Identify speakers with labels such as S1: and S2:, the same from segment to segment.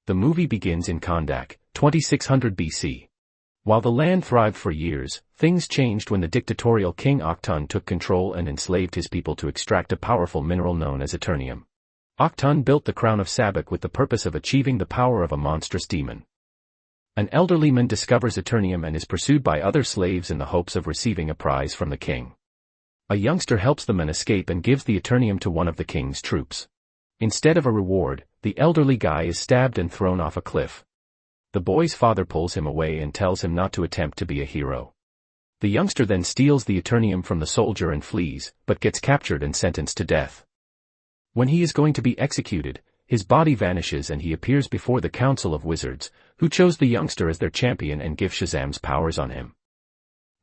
S1: The movie begins in Kahndaq, 2600 BC. While the land thrived for years, things changed when the dictatorial King Awakens took control and enslaved his people to extract a powerful mineral known as Eternium. Awakens built the crown of Sabak with the purpose of achieving the power of a monstrous demon. An elderly man discovers Eternium and is pursued by other slaves in the hopes of receiving a prize from the king. A youngster helps the man escape and gives the Eternium to one of the king's troops. Instead of a reward, the elderly guy is stabbed and thrown off a cliff. The boy's father pulls him away and tells him not to attempt to be a hero. The youngster then steals the Eternium from the soldier and flees, but gets captured and sentenced to death. When he is going to be executed, his body vanishes and he appears before the Council of Wizards, who chose the youngster as their champion and give Shazam's powers on him.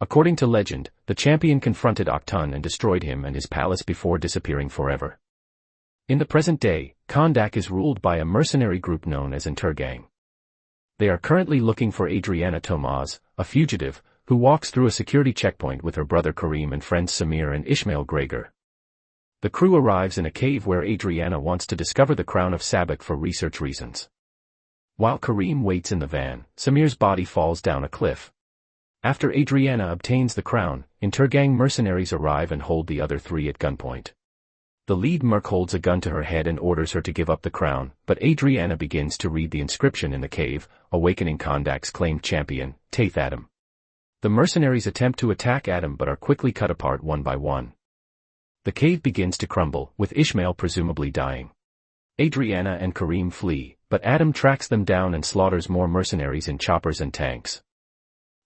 S1: According to legend, the champion confronted Awakens and destroyed him and his palace before disappearing forever. In the present day, Kahndaq is ruled by a mercenary group known as Kahndaq. They are currently looking for Adriana Tomaz, a fugitive, who walks through a security checkpoint with her brother Karim and friends Samir and Ishmael Gregor. The crew arrives in a cave where Adriana wants to discover the crown of Sabak for research reasons. While Karim waits in the van, Samir's body falls down a cliff. After Adriana obtains the crown, Kahndaq mercenaries arrive and hold the other three at gunpoint. The lead merc holds a gun to her head and orders her to give up the crown, but Adriana begins to read the inscription in the cave, awakening Kahndaq's claimed champion, Teth-Adam. The mercenaries attempt to attack Adam but are quickly cut apart one by one. The cave begins to crumble, with Ishmael presumably dying. Adriana and Karim flee, but Adam tracks them down and slaughters more mercenaries in choppers and tanks.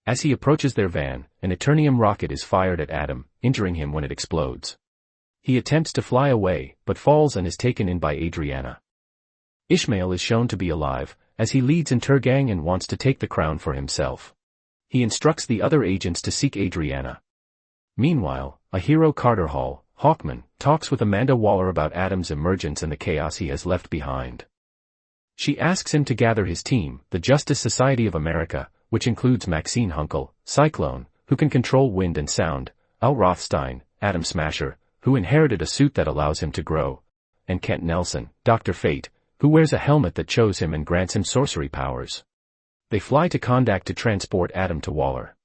S1: As he approaches their van, an Eternium rocket is fired at Adam, injuring him when it explodes. He attempts to fly away, but falls and is taken in by Adriana. Ishmael is shown to be alive, as he leads Kahndaq and wants to take the crown for himself. He instructs the other agents to seek Adriana. Meanwhile, a hero Carter Hall, Hawkman, talks with Amanda Waller about Adam's emergence and the chaos he has left behind. She asks him to gather his team, the Justice Society of America, which includes Maxine Hunkel, Cyclone, who can control wind and sound, Al Rothstein, Atom Smasher, who inherited a suit that allows him to grow, and Kent Nelson, Dr. Fate, who wears a helmet that chose him and grants him sorcery powers. They fly to Kahndaq to transport Adam to Waller.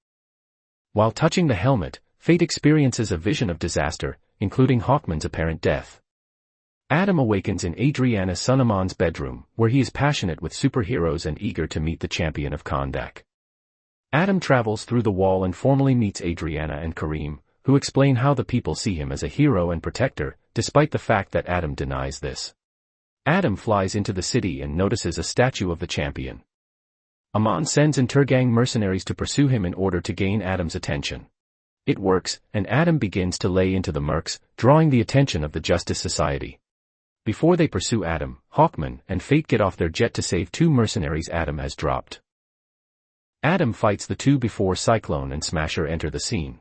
S1: While touching the helmet, Fate experiences a vision of disaster, including Hawkman's apparent death. Adam awakens in Adriana's son Amon's bedroom, where he is passionate with superheroes and eager to meet the champion of Kahndaq. Adam travels through the wall and formally meets Adriana and Karim, who explain how the people see him as a hero and protector, despite the fact that Adam denies this. Adam flies into the city and notices a statue of the champion. Amon sends Kahndaq mercenaries to pursue him in order to gain Adam's attention. It works, and Adam begins to lay into the mercs, drawing the attention of the Justice Society. Before they pursue Adam, Hawkman and Fate get off their jet to save two mercenaries Adam has dropped. Adam fights the two before Cyclone and Smasher enter the scene.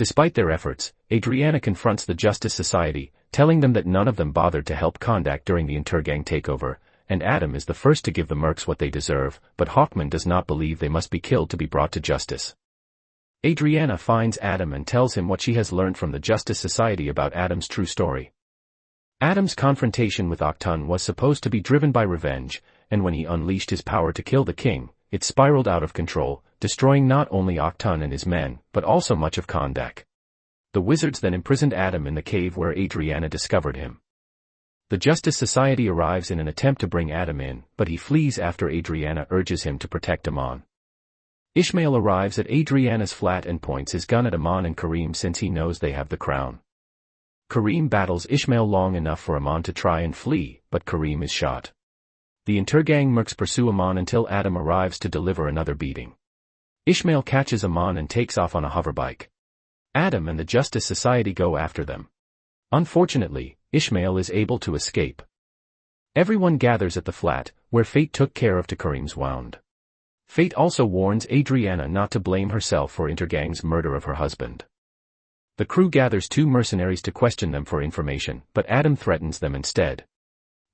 S1: Despite their efforts, Adriana confronts the Justice Society, telling them that none of them bothered to help Kahndaq during the Kahndaq takeover, and Adam is the first to give the mercs what they deserve, but Hawkman does not believe they must be killed to be brought to justice. Adriana finds Adam and tells him what she has learned from the Justice Society about Adam's true story. Adam's confrontation with Awakens was supposed to be driven by revenge, and when he unleashed his power to kill the king, it spiraled out of control, destroying not only Awakens and his men, but also much of Kahndaq. The wizards then imprisoned Adam in the cave where Adriana discovered him. The Justice Society arrives in an attempt to bring Adam in, but he flees after Adriana urges him to protect Amon. Ishmael arrives at Adriana's flat and points his gun at Amon and Karim since he knows they have the crown. Karim battles Ishmael long enough for Amon to try and flee, but Karim is shot. The Kahndaq mercs pursue Amon until Adam arrives to deliver another beating. Ishmael catches Amon and takes off on a hoverbike. Adam and the Justice Society go after them. Unfortunately, Ishmael is able to escape. Everyone gathers at the flat, where Fate took care of to Karim's wound. Fate also warns Adriana not to blame herself for Kahndaq's murder of her husband. The crew gathers two mercenaries to question them for information, but Adam threatens them instead.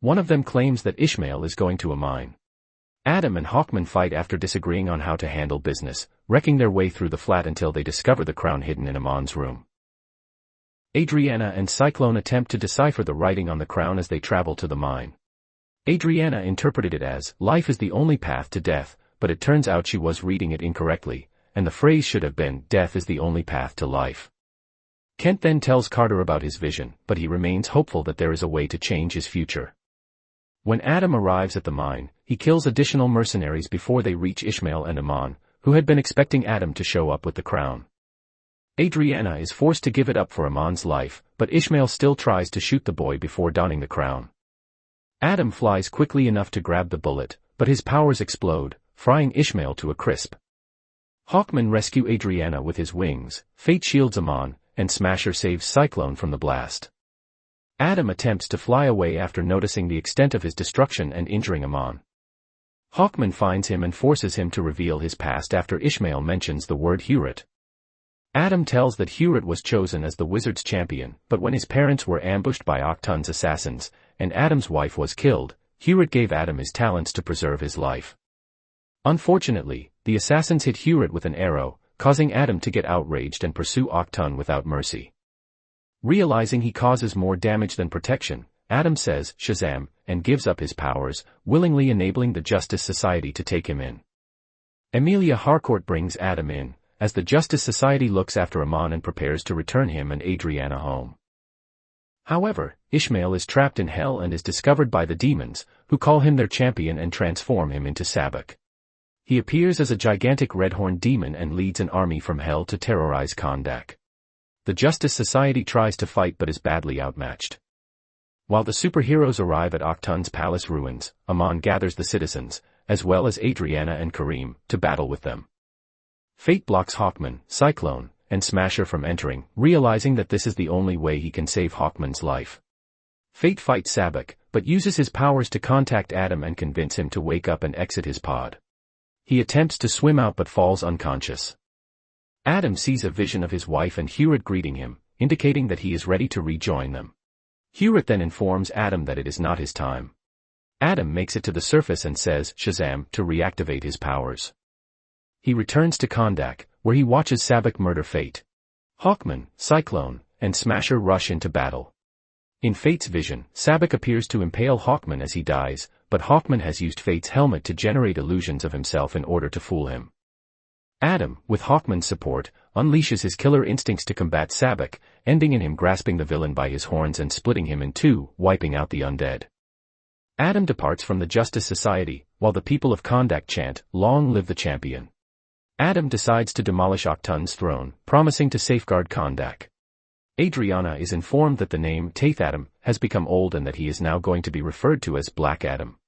S1: One of them claims that Ishmael is going to a mine. Adam and Hawkman fight after disagreeing on how to handle business, wrecking their way through the flat until they discover the crown hidden in Amon's room. Adriana and Cyclone attempt to decipher the writing on the crown as they travel to the mine. Adriana interpreted it as, life is the only path to death, but it turns out she was reading it incorrectly, and the phrase should have been, death is the only path to life. Kent then tells Carter about his vision, but he remains hopeful that there is a way to change his future. When Adam arrives at the mine, he kills additional mercenaries before they reach Ishmael and Aman, who had been expecting Adam to show up with the crown. Adriana is forced to give it up for Aman's life, but Ishmael still tries to shoot the boy before donning the crown. Adam flies quickly enough to grab the bullet, but his powers explode, frying Ishmael to a crisp. Hawkman rescues Adriana with his wings, Fate shields Aman, and Smasher saves Cyclone from the blast. Adam attempts to fly away after noticing the extent of his destruction and injuring Aman. Hawkman finds him and forces him to reveal his past after Ishmael mentions the word Hurit. Adam tells that Hurit was chosen as the wizard's champion, but when his parents were ambushed by Octun's assassins, and Adam's wife was killed, Hurit gave Adam his talents to preserve his life. Unfortunately, the assassins hit Hurit with an arrow, causing Adam to get outraged and pursue Octun without mercy. Realizing he causes more damage than protection, Adam says, Shazam, and gives up his powers, willingly enabling the Justice Society to take him in. Amelia Harcourt brings Adam in, as the Justice Society looks after Aman and prepares to return him and Adriana home. However, Ishmael is trapped in hell and is discovered by the demons, who call him their champion and transform him into Sabak. He appears as a gigantic red-horned demon and leads an army from hell to terrorize Kahndaq. The Justice Society tries to fight but is badly outmatched. While the superheroes arrive at Octun's palace ruins, Aman gathers the citizens, as well as Adriana and Kareem, to battle with them. Fate blocks Hawkman, Cyclone, and Smasher from entering, realizing that this is the only way he can save Hawkman's life. Fate fights Sabak, but uses his powers to contact Adam and convince him to wake up and exit his pod. He attempts to swim out but falls unconscious. Adam sees a vision of his wife and Hurit greeting him, indicating that he is ready to rejoin them. Hurit then informs Adam that it is not his time. Adam makes it to the surface and says, Shazam, to reactivate his powers. He returns to Kahndaq, where he watches Sabak murder Fate. Hawkman, Cyclone, and Smasher rush into battle. In Fate's vision, Sabak appears to impale Hawkman as he dies, but Hawkman has used Fate's helmet to generate illusions of himself in order to fool him. Adam, with Hawkman's support, unleashes his killer instincts to combat Sabak, ending in him grasping the villain by his horns and splitting him in two, wiping out the undead. Adam departs from the Justice Society, while the people of Kahndaq chant, Long live the champion. Adam decides to demolish Octun's throne, promising to safeguard Kahndaq. Adriana is informed that the name Teth-Adam has become old and that he is now going to be referred to as Black Adam.